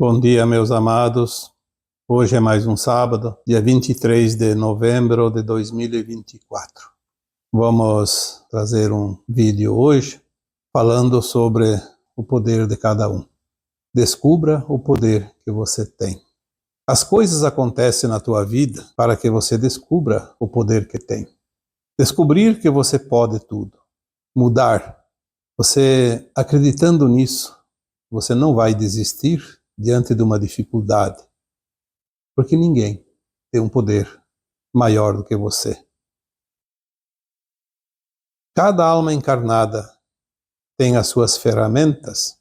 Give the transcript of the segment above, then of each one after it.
Bom dia, meus amados. Hoje é mais um sábado, dia 23 de novembro de 2024. Vamos trazer um vídeo hoje falando sobre o poder de cada um. Descubra o poder que você tem. As coisas acontecem na tua vida para que você descubra o poder que tem. Descobrir que você pode tudo. Mudar. Você acreditando nisso, você não vai desistir diante de uma dificuldade, porque ninguém tem um poder maior do que você. Cada alma encarnada tem as suas ferramentas,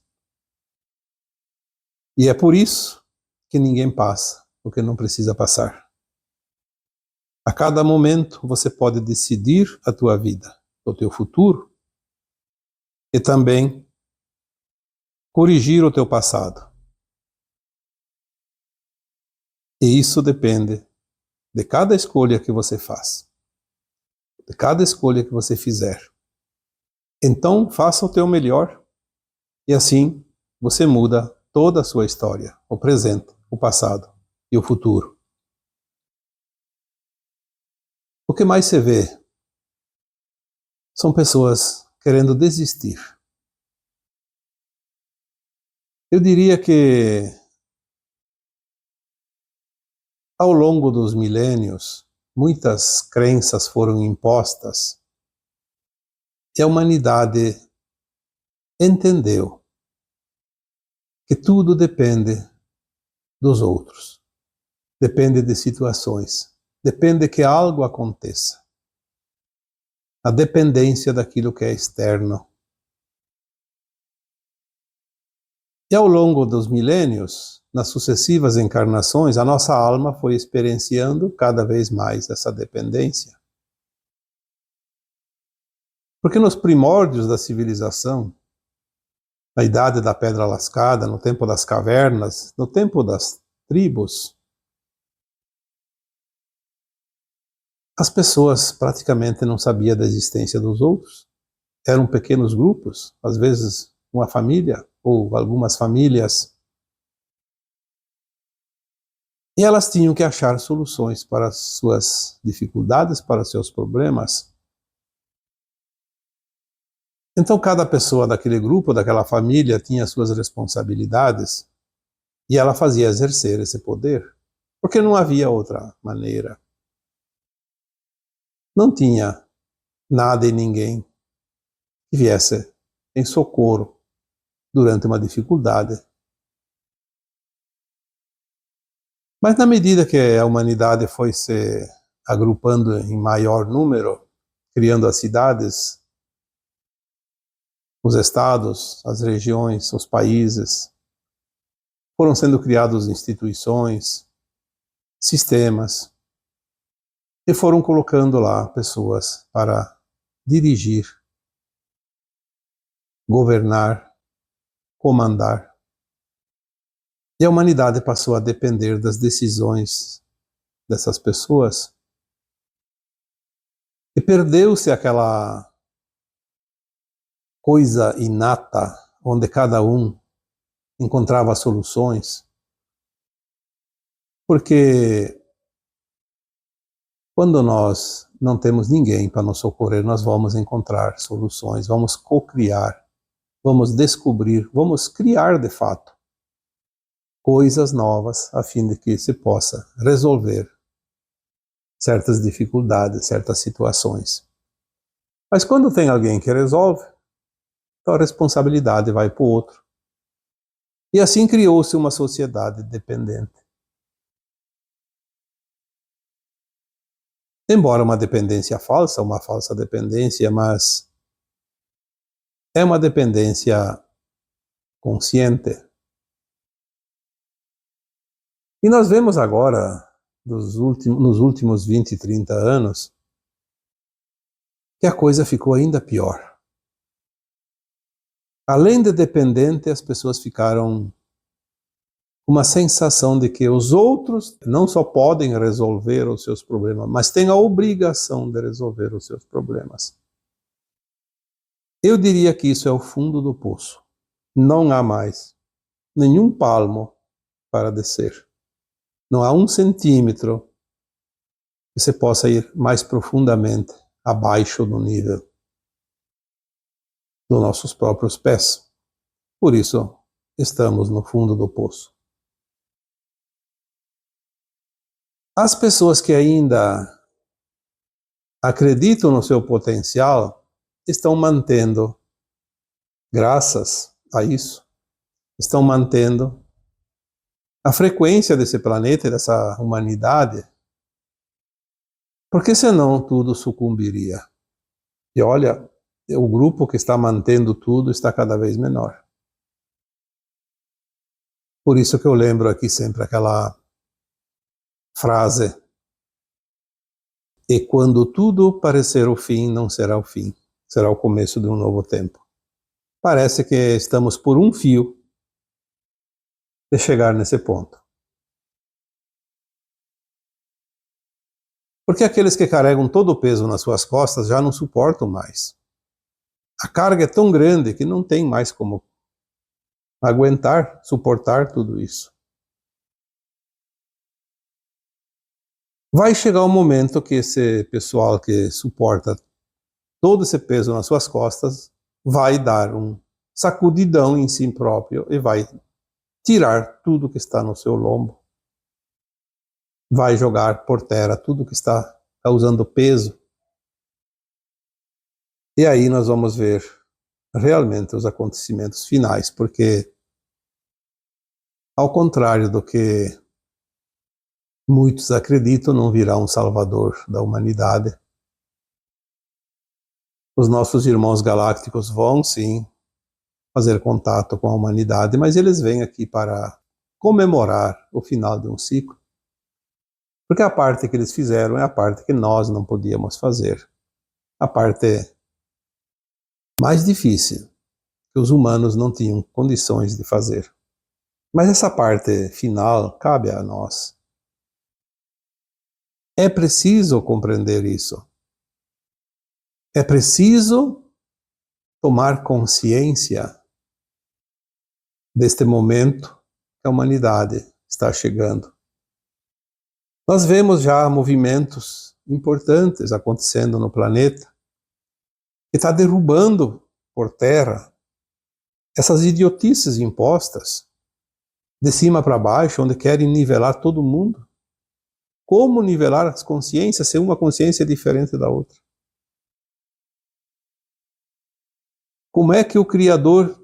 e é por isso que ninguém passa o que não precisa passar. A cada momento você pode decidir a tua vida, o teu futuro, e também corrigir o teu passado. E isso depende de cada escolha que você faz, de cada escolha que você fizer. Então, faça o teu melhor e assim você muda toda a sua história, o presente, o passado e o futuro. O que mais se vê são pessoas querendo desistir. Eu diria que ao longo dos milênios, muitas crenças foram impostas e a humanidade entendeu que tudo depende dos outros, depende de situações, depende que algo aconteça. A dependência daquilo que é externo. E ao longo dos milênios, nas sucessivas encarnações, a nossa alma foi experienciando cada vez mais essa dependência. Porque nos primórdios da civilização, na idade da pedra lascada, no tempo das cavernas, no tempo das tribos, as pessoas praticamente não sabiam da existência dos outros. Eram pequenos grupos, às vezes uma família ou algumas famílias. E elas tinham que achar soluções para as suas dificuldades, para seus problemas. Então cada pessoa daquele grupo, daquela família, tinha suas responsabilidades e ela fazia exercer esse poder, porque não havia outra maneira. Não tinha nada e ninguém que viesse em socorro durante uma dificuldade. Mas na medida que a humanidade foi se agrupando em maior número, criando as cidades, os estados, as regiões, os países, foram sendo criadas instituições, sistemas, e foram colocando lá pessoas para dirigir, governar, comandar. E a humanidade passou a depender das decisões dessas pessoas. E perdeu-se aquela coisa inata, onde cada um encontrava soluções. Porque quando nós não temos ninguém para nos socorrer, nós vamos encontrar soluções, vamos co-criar, vamos descobrir, vamos criar de fato coisas novas a fim de que se possa resolver certas dificuldades, certas situações. Mas quando tem alguém que resolve, então a responsabilidade vai para o outro. E assim criou-se uma sociedade dependente. Embora uma dependência falsa, uma falsa dependência, mas é uma dependência consciente. E nós vemos agora, nos últimos 20, 30 anos, que a coisa ficou ainda pior. Além de dependente, as pessoas ficaram com uma sensação de que os outros não só podem resolver os seus problemas, mas têm a obrigação de resolver os seus problemas. Eu diria que isso é o fundo do poço. Não há mais nenhum palmo para descer. Não há 1 centímetro que você possa ir mais profundamente abaixo do nível dos nossos próprios pés. Por isso, estamos no fundo do poço. As pessoas que ainda acreditam no seu potencial estão mantendo, graças a isso, estão mantendo a frequência desse planeta e dessa humanidade, porque senão tudo sucumbiria. E olha, o grupo que está mantendo tudo está cada vez menor. Por isso que eu lembro aqui sempre aquela frase: e quando tudo parecer o fim, não será o fim, será o começo de um novo tempo. Parece que estamos por um fio de chegar nesse ponto. Porque aqueles que carregam todo o peso nas suas costas já não suportam mais. A carga é tão grande que não tem mais como aguentar, suportar tudo isso. Vai chegar um momento que esse pessoal que suporta todo esse peso nas suas costas vai dar um sacudidão em si próprio e vai tirar tudo que está no seu lombo. Vai jogar por terra tudo que está causando peso. E aí nós vamos ver realmente os acontecimentos finais, porque, ao contrário do que muitos acreditam, não virá um salvador da humanidade. Os nossos irmãos galácticos vão, sim, fazer contato com a humanidade, mas eles vêm aqui para comemorar o final de um ciclo. Porque a parte que eles fizeram é a parte que nós não podíamos fazer. A parte mais difícil, que os humanos não tinham condições de fazer. Mas essa parte final cabe a nós. É preciso compreender isso. É preciso tomar consciência deste momento que a humanidade está chegando. Nós vemos já movimentos importantes acontecendo no planeta, que está derrubando por terra essas idiotices impostas de cima para baixo, onde querem nivelar todo mundo. Como nivelar as consciências se uma consciência é diferente da outra? Como é que o Criador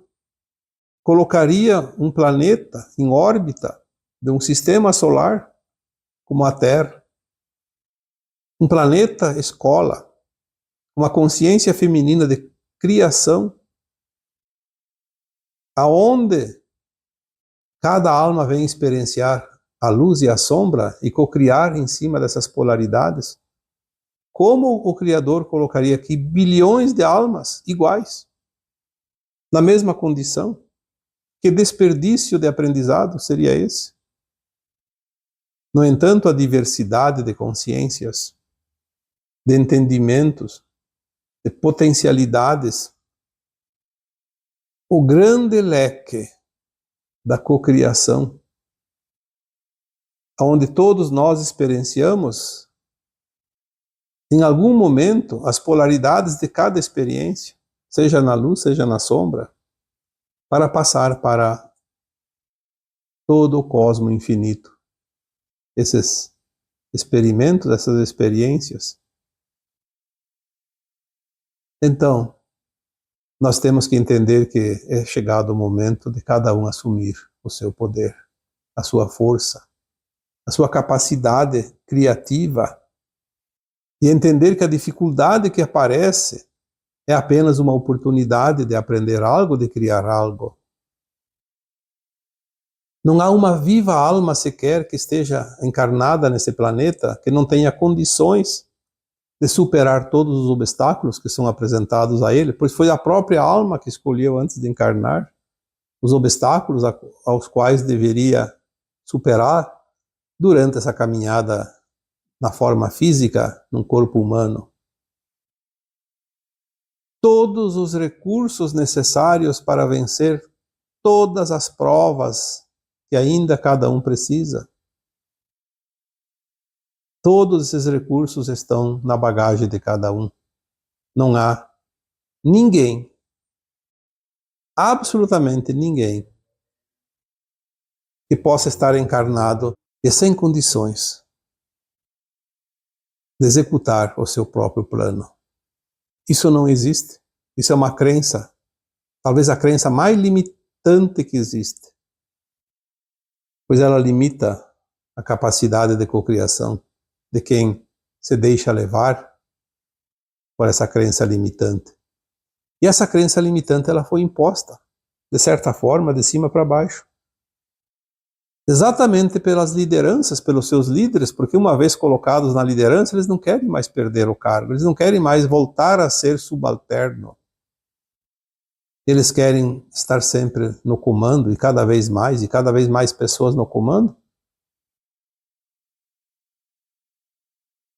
colocaria um planeta em órbita de um sistema solar como a Terra? Um planeta escola, uma consciência feminina de criação, aonde cada alma vem experienciar a luz e a sombra e cocriar em cima dessas polaridades. Como o Criador colocaria aqui bilhões de almas iguais, na mesma condição? Que desperdício de aprendizado seria esse? No entanto, a diversidade de consciências, de entendimentos, de potencialidades, o grande leque da cocriação, onde todos nós experienciamos, em algum momento, as polaridades de cada experiência, seja na luz, seja na sombra, para passar para todo o cosmo infinito. Esses experimentos, essas experiências. Então, nós temos que entender que é chegado o momento de cada um assumir o seu poder, a sua força, a sua capacidade criativa, e entender que a dificuldade que aparece é apenas uma oportunidade de aprender algo, de criar algo. Não há uma viva alma sequer que esteja encarnada nesse planeta que não tenha condições de superar todos os obstáculos que são apresentados a ele, pois foi a própria alma que escolheu antes de encarnar os obstáculos aos quais deveria superar durante essa caminhada na forma física, num corpo humano. Todos os recursos necessários para vencer todas as provas que ainda cada um precisa. Todos esses recursos estão na bagagem de cada um. Não há ninguém, absolutamente ninguém, que possa estar encarnado e sem condições de executar o seu próprio plano. Isso não existe. Isso é uma crença, talvez a crença mais limitante que existe, pois ela limita a capacidade de cocriação de quem se deixa levar por essa crença limitante. E essa crença limitante ela foi imposta, de certa forma, de cima para baixo. Exatamente pelas lideranças, pelos seus líderes, porque uma vez colocados na liderança, eles não querem mais perder o cargo, eles não querem mais voltar a ser subalterno. Eles querem estar sempre no comando, e cada vez mais pessoas no comando.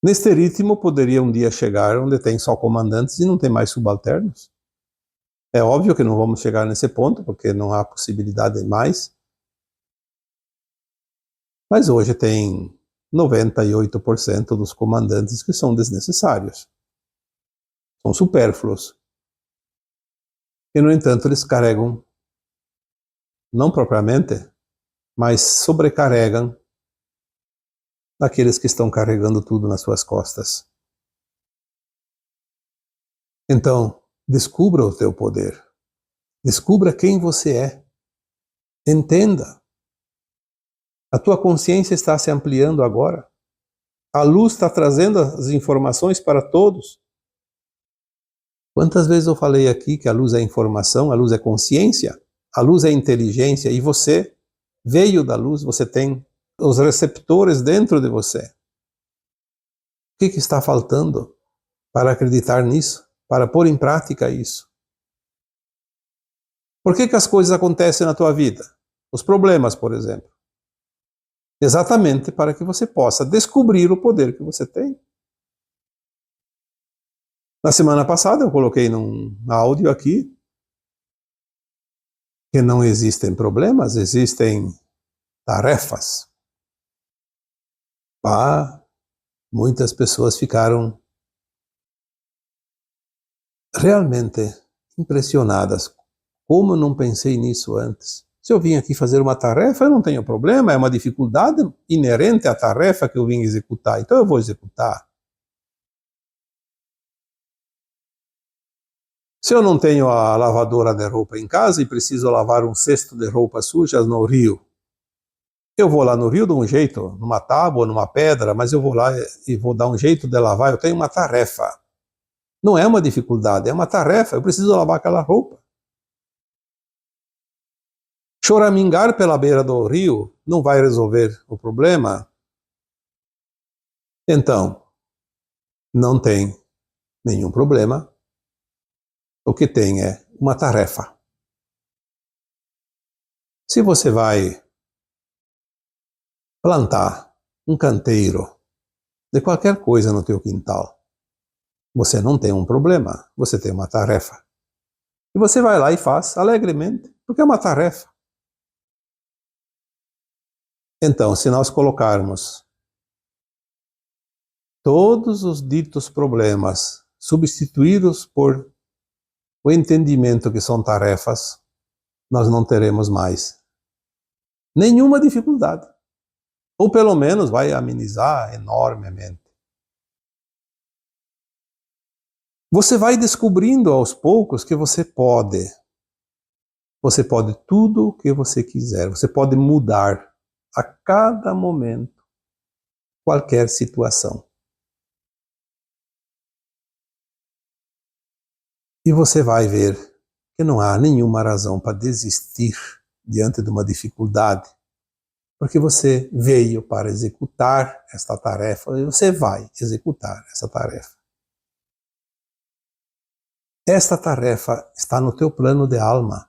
Neste ritmo, poderia um dia chegar onde tem só comandantes e não tem mais subalternos. É óbvio que não vamos chegar nesse ponto, porque não há possibilidade de mais. Mas hoje tem 98% dos comandantes que são desnecessários. São supérfluos. E, no entanto, eles carregam, não propriamente, mas sobrecarregam daqueles que estão carregando tudo nas suas costas. Então, descubra o teu poder. Descubra quem você é. Entenda. A tua consciência está se ampliando agora. A luz está trazendo as informações para todos. Quantas vezes eu falei aqui que a luz é informação, a luz é consciência, a luz é inteligência, e você veio da luz, você tem os receptores dentro de você. O que está faltando para acreditar nisso, para pôr em prática isso? Por que as coisas acontecem na tua vida? Os problemas, por exemplo. Exatamente para que você possa descobrir o poder que você tem. Na semana passada eu coloquei num áudio aqui que não existem problemas, existem tarefas. Muitas pessoas ficaram realmente impressionadas. Como eu não pensei nisso antes? Se eu vim aqui fazer uma tarefa, eu não tenho problema, é uma dificuldade inerente à tarefa que eu vim executar, então eu vou executar. Se eu não tenho a lavadora de roupa em casa e preciso lavar um cesto de roupas sujas no rio, eu vou lá no rio de um jeito, numa tábua, numa pedra, mas eu vou lá e vou dar um jeito de lavar, eu tenho uma tarefa. Não é uma dificuldade, é uma tarefa, eu preciso lavar aquela roupa. Choramingar pela beira do rio não vai resolver o problema. Então, não tem nenhum problema. O que tem é uma tarefa. Se você vai plantar um canteiro de qualquer coisa no teu quintal, você não tem um problema, você tem uma tarefa. E você vai lá e faz alegremente, porque é uma tarefa. Então, se nós colocarmos todos os ditos problemas substituídos por o entendimento que são tarefas, nós não teremos mais nenhuma dificuldade. Ou pelo menos vai amenizar enormemente. Você vai descobrindo aos poucos que você pode. Você pode tudo o que você quiser. Você pode mudar a cada momento qualquer situação. E você vai ver que não há nenhuma razão para desistir diante de uma dificuldade, porque você veio para executar esta tarefa e você vai executar essa tarefa. Esta tarefa está no teu plano de alma.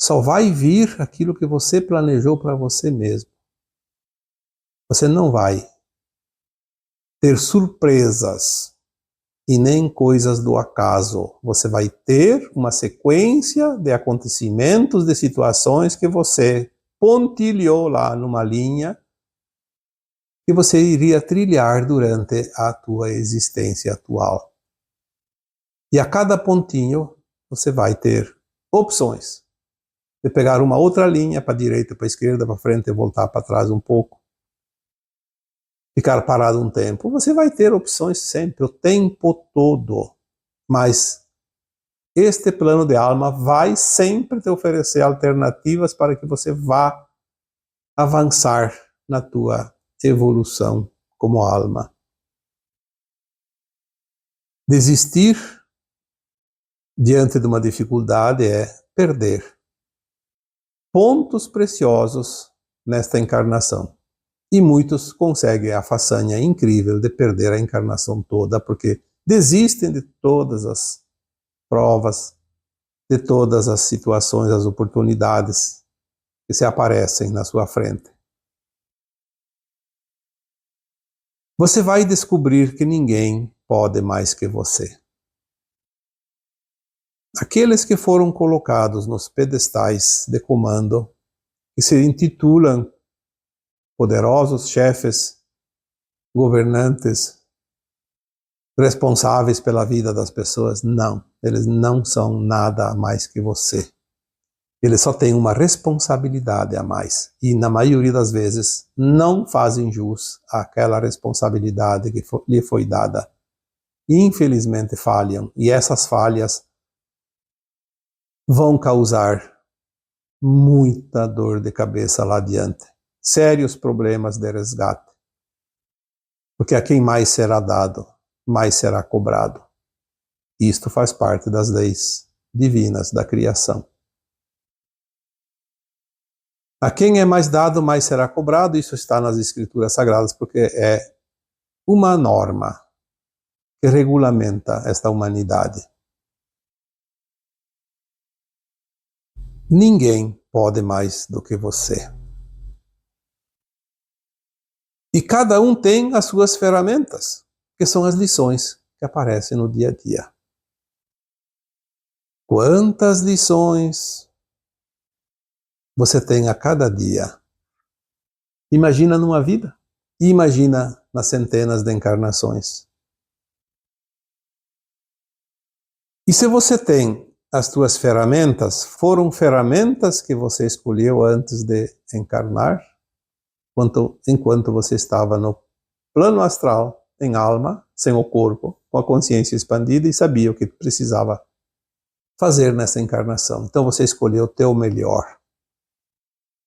Só vai vir aquilo que você planejou para você mesmo. Você não vai ter surpresas e nem coisas do acaso. Você vai ter uma sequência de acontecimentos, de situações que você pontilhou lá numa linha que você iria trilhar durante a tua existência atual. E a cada pontinho você vai ter opções de pegar uma outra linha para a direita, para a esquerda, para frente e voltar para trás um pouco. Ficar parado um tempo. Você vai ter opções sempre, o tempo todo. Mas este plano de alma vai sempre te oferecer alternativas para que você vá avançar na tua evolução como alma. Desistir diante de uma dificuldade é perder pontos preciosos nesta encarnação. E muitos conseguem a façanha incrível de perder a encarnação toda, porque desistem de todas as provas, de todas as situações, as oportunidades que se aparecem na sua frente. Você vai descobrir que ninguém pode mais que você. Aqueles que foram colocados nos pedestais de comando, que se intitulam poderosos chefes, governantes, responsáveis pela vida das pessoas, não. Eles não são nada mais que você. Eles só têm uma responsabilidade a mais. E, na maioria das vezes, não fazem jus àquela responsabilidade que lhe foi dada. E, infelizmente, falham. E essas falhas vão causar muita dor de cabeça lá adiante. Sérios problemas de resgate. Porque a quem mais será dado, mais será cobrado. Isto faz parte das leis divinas da criação. A quem é mais dado, mais será cobrado. Isso está nas Escrituras Sagradas, porque é uma norma que regulamenta esta humanidade. Ninguém pode mais do que você. E cada um tem as suas ferramentas, que são as lições que aparecem no dia a dia. Quantas lições você tem a cada dia? Imagina numa vida. E imagina nas centenas de encarnações. E se você tem as tuas ferramentas, foram ferramentas que você escolheu antes de encarnar, enquanto você estava no plano astral, em alma, sem o corpo, com a consciência expandida e sabia o que precisava fazer nessa encarnação. Então você escolheu o teu melhor.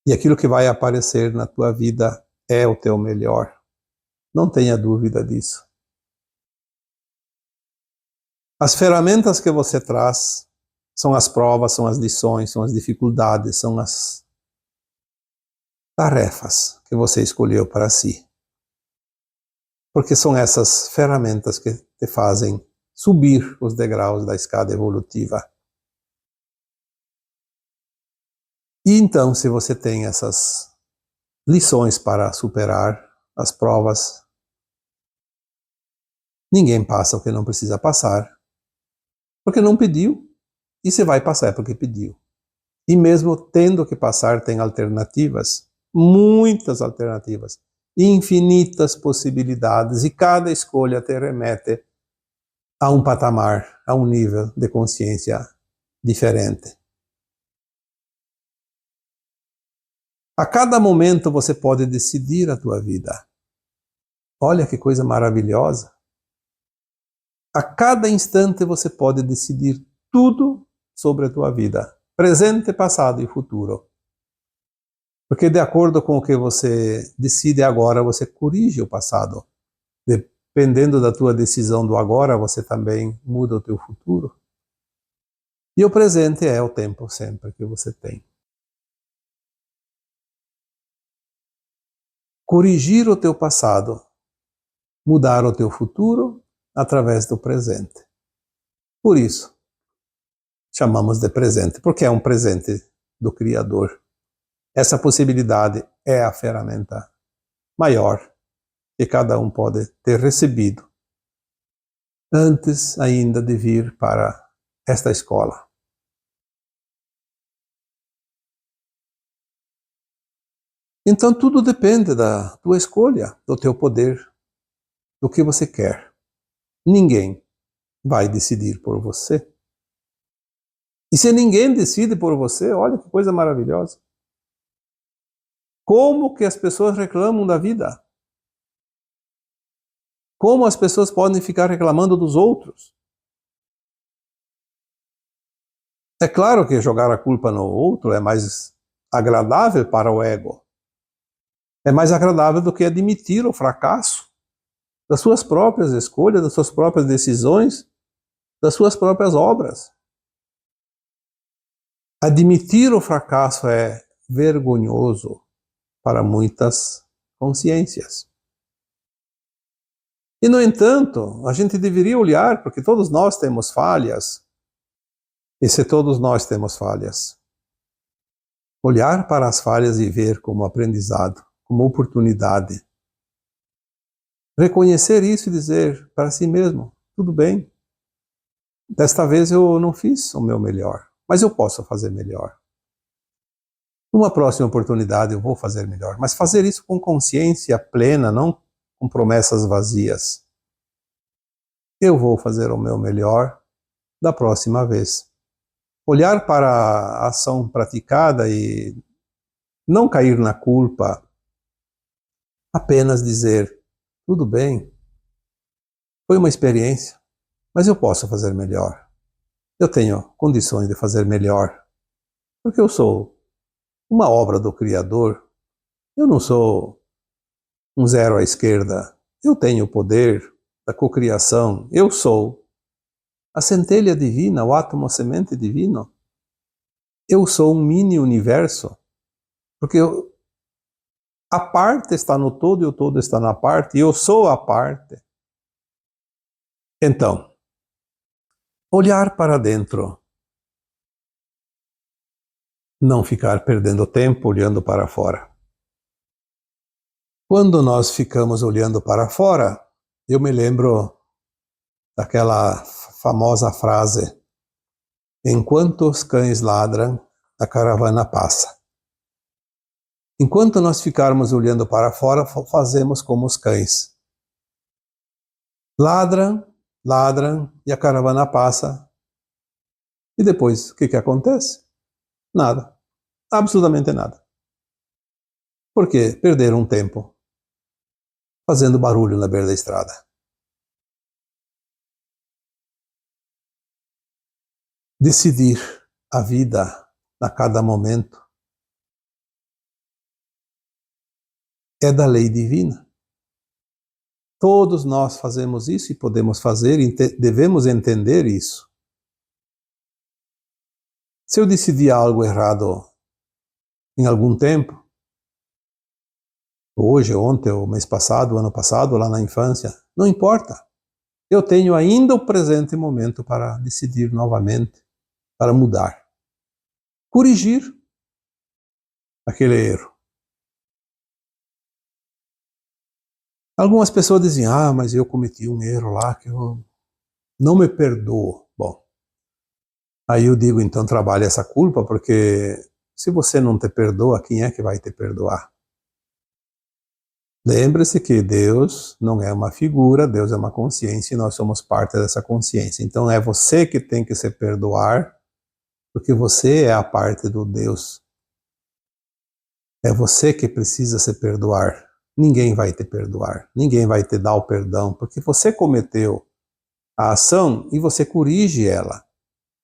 E aquilo que vai aparecer na tua vida é o teu melhor. Não tenha dúvida disso. As ferramentas que você traz são as provas, são as lições, são as dificuldades, são as tarefas que você escolheu para si. Porque são essas ferramentas que te fazem subir os degraus da escada evolutiva. E então, se você tem essas lições para superar, as provas, ninguém passa o que não precisa passar, porque não pediu, e se vai passar é porque pediu. E mesmo tendo que passar, tem alternativas, muitas alternativas, infinitas possibilidades, e cada escolha te remete a um patamar, a um nível de consciência diferente. A cada momento você pode decidir a tua vida. Olha que coisa maravilhosa. A cada instante você pode decidir tudo sobre a tua vida, presente, passado e futuro. Porque de acordo com o que você decide agora, você corrige o passado. Dependendo da tua decisão do agora, você também muda o teu futuro. E o presente é o tempo sempre que você tem. Corrigir o teu passado, mudar o teu futuro através do presente. Por isso, chamamos de presente, porque é um presente do Criador. Essa possibilidade é a ferramenta maior que cada um pode ter recebido antes ainda de vir para esta escola. Então tudo depende da tua escolha, do teu poder, do que você quer. Ninguém vai decidir por você. E se ninguém decide por você, olha que coisa maravilhosa. Como que as pessoas reclamam da vida? Como as pessoas podem ficar reclamando dos outros? É claro que jogar a culpa no outro é mais agradável para o ego. É mais agradável do que admitir o fracasso das suas próprias escolhas, das suas próprias decisões, das suas próprias obras. Admitir o fracasso é vergonhoso para muitas consciências. E, no entanto, a gente deveria olhar, porque todos nós temos falhas, e se todos nós temos falhas, olhar para as falhas e ver como aprendizado, como oportunidade. Reconhecer isso e dizer para si mesmo, tudo bem, desta vez eu não fiz o meu melhor, mas eu posso fazer melhor. Numa próxima oportunidade eu vou fazer melhor, mas fazer isso com consciência plena, não com promessas vazias. Eu vou fazer o meu melhor da próxima vez. Olhar para a ação praticada e não cair na culpa, apenas dizer, tudo bem, foi uma experiência, mas eu posso fazer melhor. Eu tenho condições de fazer melhor, porque eu sou uma obra do Criador. Eu não sou um zero à esquerda. Eu tenho o poder da cocriação. Eu sou a centelha divina, o átomo semente divino. Eu sou um mini universo, porque a parte está no todo e o todo está na parte, e eu sou a parte. Então, olhar para dentro, não ficar perdendo tempo olhando para fora. Quando nós ficamos olhando para fora, eu me lembro daquela famosa frase: enquanto os cães ladram, a caravana passa. Enquanto nós ficarmos olhando para fora, fazemos como os cães. Ladram, ladram e a caravana passa. E depois, o que acontece? Nada. Absolutamente nada. Por quê? Perderam tempo fazendo barulho na beira da estrada. Decidir a vida a cada momento é da lei divina. Todos nós fazemos isso e podemos fazer, e devemos entender isso. Se eu decidir algo errado em algum tempo, hoje, ontem, o mês passado, o ano passado, lá na infância, não importa. Eu tenho ainda o presente momento para decidir novamente, para mudar, corrigir aquele erro. Algumas pessoas dizem, mas eu cometi um erro lá que eu não me perdoo. Bom, aí eu digo, então trabalhe essa culpa, porque se você não te perdoa, quem é que vai te perdoar? Lembre-se que Deus não é uma figura, Deus é uma consciência e nós somos parte dessa consciência. Então é você que tem que se perdoar, porque você é a parte do Deus. É você que precisa se perdoar. Ninguém vai te perdoar, ninguém vai te dar o perdão, porque você cometeu a ação e você corrige ela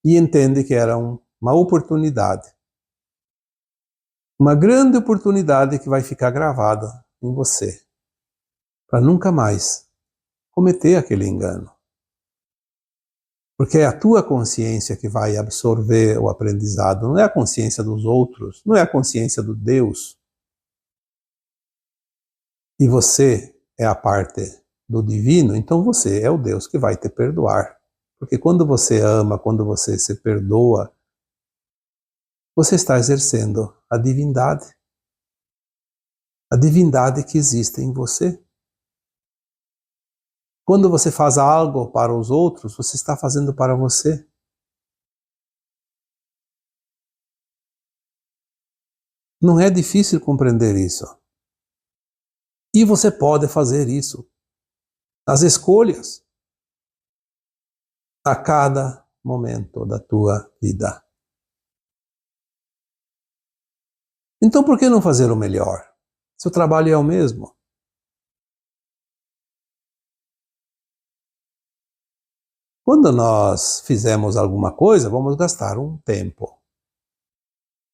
e entende que era uma oportunidade. Uma grande oportunidade que vai ficar gravada em você, para nunca mais cometer aquele engano. Porque é a tua consciência que vai absorver o aprendizado, não é a consciência dos outros, não é a consciência do Deus. E você é a parte do divino, então você é o Deus que vai te perdoar. Porque quando você ama, quando você se perdoa, você está exercendo a divindade que existe em você. Quando você faz algo para os outros, você está fazendo para você. Não é difícil compreender isso. E você pode fazer isso. As escolhas a cada momento da tua vida. Então por que não fazer o melhor? Seu trabalho é o mesmo. Quando nós fizemos alguma coisa, vamos gastar um tempo.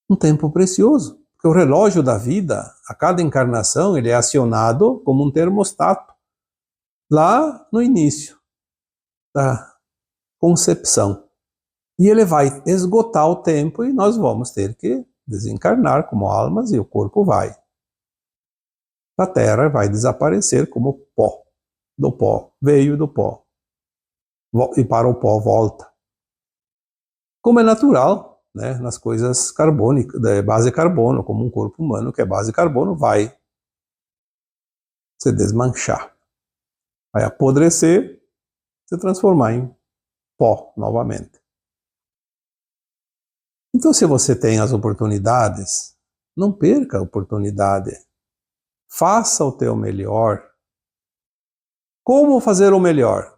Um tempo precioso. Porque o relógio da vida, a cada encarnação, ele é acionado como um termostato. Lá no início da concepção. E ele vai esgotar o tempo e nós vamos ter que desencarnar como almas e o corpo vai. A Terra vai desaparecer como pó. Do pó veio e do pó. E para o pó volta. Como é natural, né, nas coisas carbônicas, de base carbono, como um corpo humano que é base carbono, vai se desmanchar. Vai apodrecer, se transformar em pó novamente. Então, se você tem as oportunidades, não perca a oportunidade. Faça o teu melhor. Como fazer o melhor?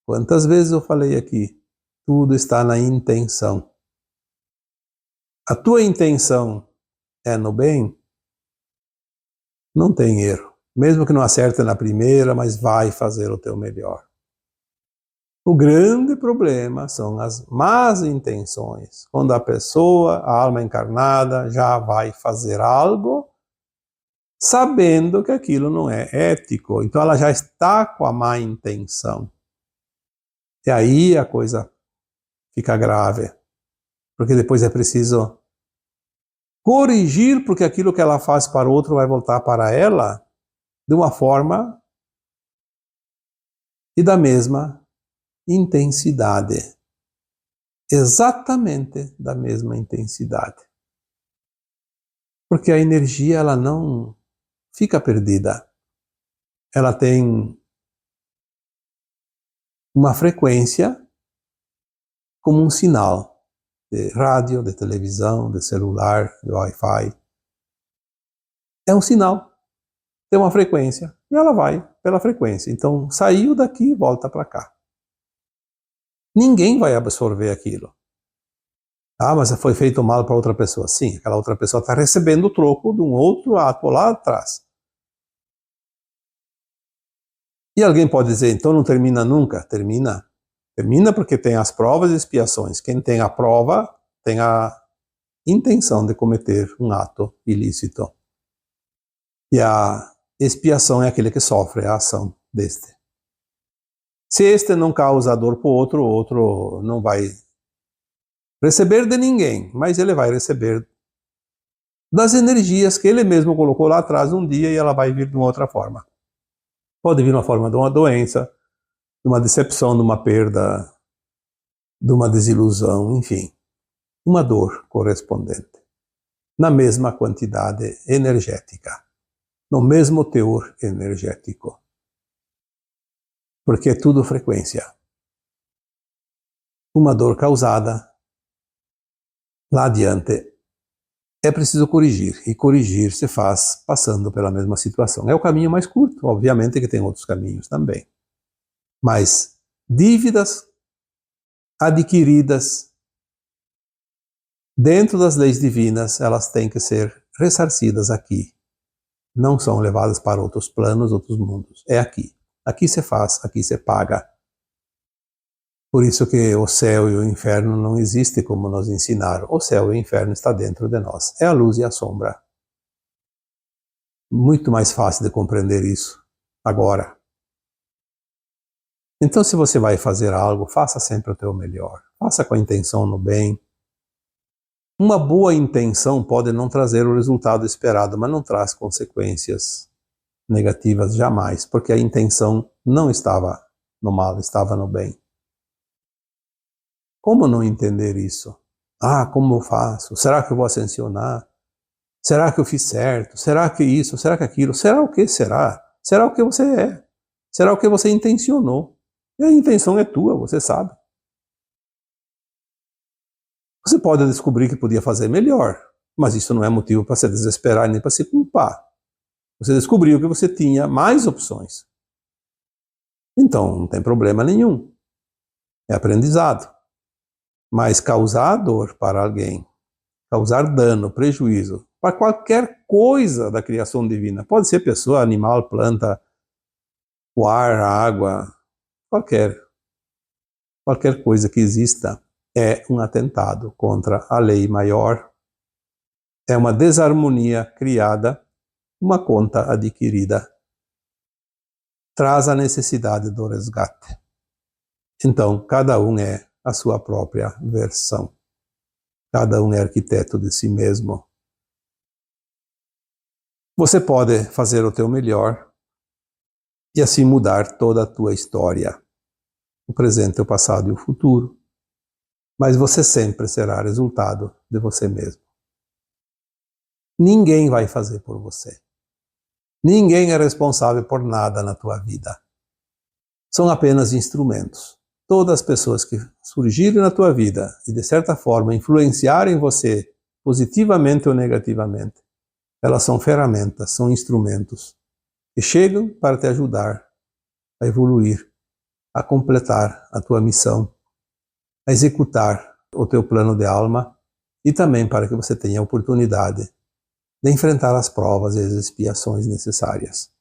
Quantas vezes eu falei aqui? Tudo está na intenção. A tua intenção é no bem? Não tem erro. Mesmo que não acerte na primeira, mas vai fazer o teu melhor. O grande problema são as más intenções. Quando a pessoa, a alma encarnada, já vai fazer algo sabendo que aquilo não é ético. Então ela já está com a má intenção. E aí a coisa fica grave. Porque depois é preciso corrigir, porque aquilo que ela faz para o outro vai voltar para ela de uma forma e da mesma intensidade. Exatamente da mesma intensidade. Porque a energia, ela não fica perdida. Ela tem uma frequência como um sinal de rádio, de televisão, de celular, de Wi-Fi. É um sinal. Tem uma frequência e ela vai pela frequência. Então, saiu daqui e volta para cá. Ninguém vai absorver aquilo. Ah, mas foi feito mal para outra pessoa. Sim, aquela outra pessoa está recebendo o troco de um outro ato lá atrás. E alguém pode dizer, então não termina nunca? Termina. Termina porque tem as provas e expiações. Quem tem a prova tem a intenção de cometer um ato ilícito. E a expiação é aquele que sofre a ação deste. Se este não causa dor para o outro não vai receber de ninguém, mas ele vai receber das energias que ele mesmo colocou lá atrás um dia e ela vai vir de uma outra forma. Pode vir na forma de uma doença, de uma decepção, de uma perda, de uma desilusão, enfim, uma dor correspondente, na mesma quantidade energética, no mesmo teor energético. Porque é tudo frequência. Uma dor causada, lá adiante, é preciso corrigir. E corrigir se faz passando pela mesma situação. É o caminho mais curto, obviamente que tem outros caminhos também. Mas dívidas adquiridas dentro das leis divinas, elas têm que ser ressarcidas aqui. Não são levadas para outros planos, outros mundos. É aqui. Aqui se faz, aqui se paga. Por isso que o céu e o inferno não existem como nos ensinaram. O céu e o inferno estão dentro de nós. É a luz e a sombra. Muito mais fácil de compreender isso agora. Então, se você vai fazer algo, faça sempre o teu melhor. Faça com a intenção no bem. Uma boa intenção pode não trazer o resultado esperado, mas não traz consequências negativas jamais, porque a intenção não estava no mal, estava no bem. Como não entender isso? Ah, como eu faço? Será que eu vou ascensionar? Será que eu fiz certo? Será que isso? Será que aquilo? Será o que será? Será o que você é? Será o que você intencionou? E a intenção é tua, você sabe. Você pode descobrir que podia fazer melhor. mas isso não é motivo para se desesperar nem para se culpar. Você descobriu que você tinha mais opções. Então, não tem problema nenhum. É aprendizado. Mas causar dor para alguém, causar dano, prejuízo, para qualquer coisa da criação divina, pode ser pessoa, animal, planta, o ar, a água, qualquer coisa que exista, é um atentado contra a lei maior, é uma desarmonia criada, uma conta adquirida, traz a necessidade do resgate. Então, cada um é a sua própria versão. Cada um é arquiteto de si mesmo. Você pode fazer o teu melhor e assim mudar toda a tua história, o presente, o passado e o futuro. Mas você sempre será resultado de você mesmo. Ninguém vai fazer por você. Ninguém é responsável por nada na tua vida. São apenas instrumentos. Todas as pessoas que surgirem na tua vida e de certa forma influenciarem você positivamente ou negativamente, elas são ferramentas, são instrumentos que chegam para te ajudar a evoluir, a completar a tua missão, a executar o teu plano de alma e também para que você tenha a oportunidade de enfrentar as provas e as expiações necessárias.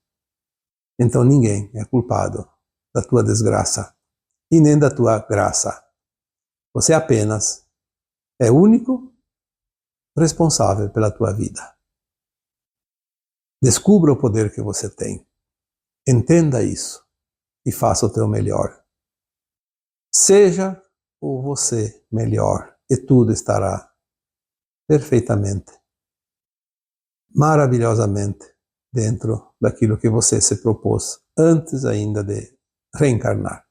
Então ninguém é culpado da tua desgraça e nem da tua graça. Você apenas é único responsável pela tua vida. Descubra o poder que você tem. Entenda isso e faça o teu melhor. Seja o você melhor e tudo estará perfeitamente, maravilhosamente dentro daquilo que você se propôs antes ainda de reencarnar.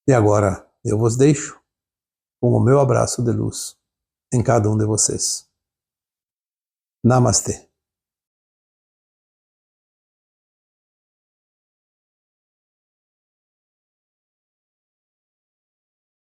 E agora eu vos deixo com o meu abraço de luz em cada um de vocês. Namastê.